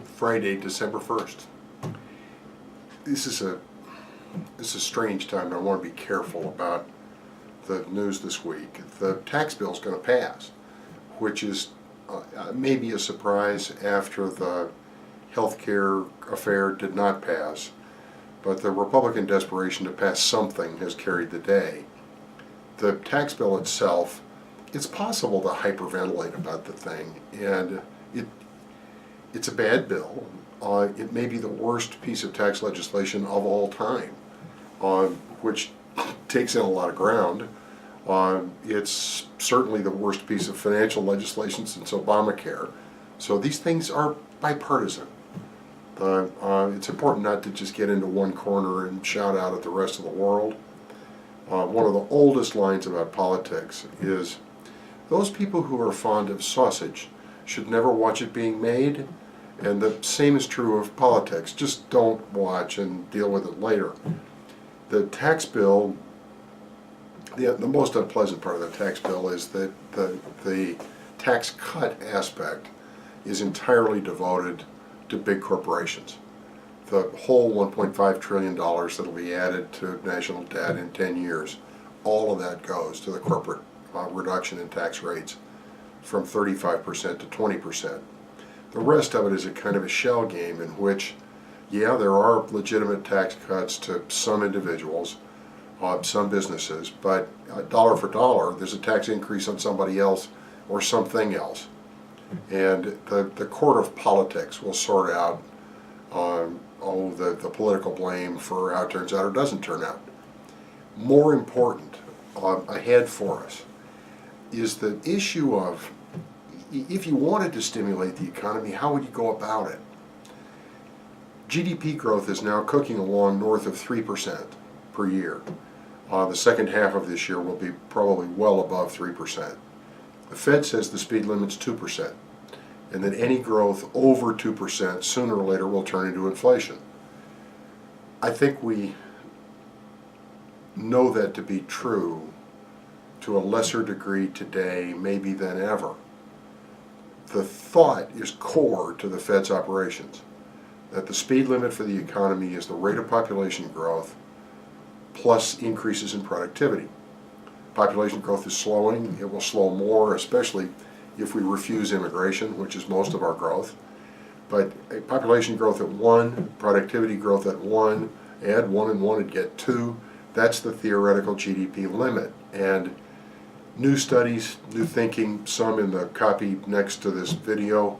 Friday, December 1st. This is a strange time, and I want to be careful about the news this week. The tax bill is going to pass, which is maybe a surprise after the health care affair did not pass, but the Republican desperation to pass something has carried the day. The tax bill itself, it's possible to hyperventilate about the thing, and it's a bad bill. It may be the worst piece of tax legislation of all time, which takes in a lot of ground. It's certainly the worst piece of financial legislation since Obamacare. So these things are bipartisan. It's important not to just get into one corner and shout out at the rest of the world. One of the oldest lines about politics is, those people who are fond of sausage should never watch it being made, and the same is true of politics. Just don't watch and deal with it later. The tax bill, the most unpleasant part of the tax bill is that the tax cut aspect is entirely devoted to big corporations. The whole $1.5 trillion that'll be added to national debt in 10 years, all of that goes to the corporate reduction in tax rates from 35% to 20%. The rest of it is a kind of a shell game in which, yeah, there are legitimate tax cuts to some individuals, some businesses, but dollar for dollar, there's a tax increase on somebody else or something else. And the court of politics will sort out the political blame for how it turns out or doesn't turn out. More important ahead for us is the issue of, if you wanted to stimulate the economy, how would you go about it? GDP growth is now cooking along north of 3% per year. The second half of this year will be probably well above 3%. The Fed says the speed limit's 2%, and that any growth over 2% sooner or later will turn into inflation. I think we know that to be true to a lesser degree today maybe than ever. The thought is core to the Fed's operations, that the speed limit for the economy is the rate of population growth plus increases in productivity. Population growth is slowing. It will slow more, especially if we refuse immigration, which is most of our growth. But population growth at 1, productivity growth at 1, add 1 and 1 and get 2, that's the theoretical GDP limit. And new studies, new thinking, some in the copy next to this video,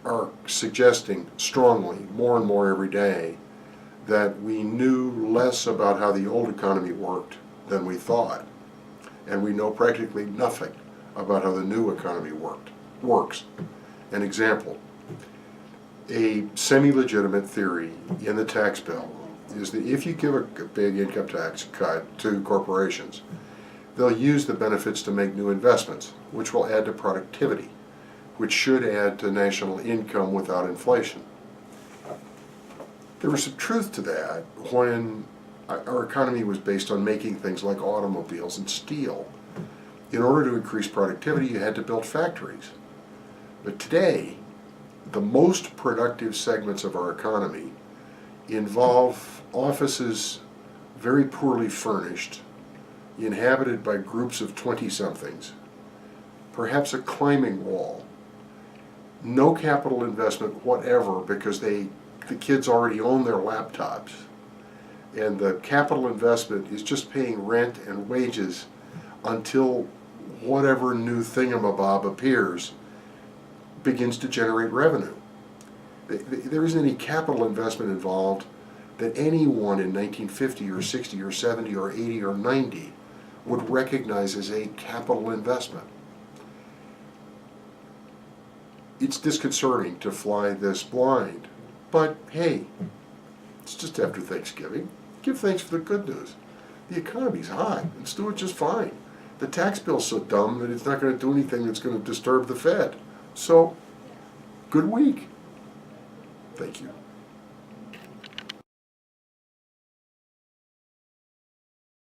are suggesting strongly, more and more every day, that we knew less about how the old economy worked than we thought. And we know practically nothing about how the new economy works. An example, a semi-legitimate theory in the tax bill is that if you give a big income tax cut to corporations, they'll use the benefits to make new investments, which will add to productivity, which should add to national income without inflation. There was some truth to that when our economy was based on making things like automobiles and steel. In order to increase productivity, you had to build factories. But today, the most productive segments of our economy involve offices very poorly furnished, inhabited by groups of 20-somethings, perhaps a climbing wall, no capital investment whatever because the kids already own their laptops, and the capital investment is just paying rent and wages until whatever new thingamabob appears begins to generate revenue. There isn't any capital investment involved that anyone in 1950 or 60 or 70 or 80 or 90 would recognize as a capital investment. It's disconcerting to fly this blind, but hey, it's just after Thanksgiving. Give thanks for the good news. The economy's hot. It's doing just fine. The tax bill's so dumb that it's not going to do anything that's going to disturb the Fed. So, good week. Thank you.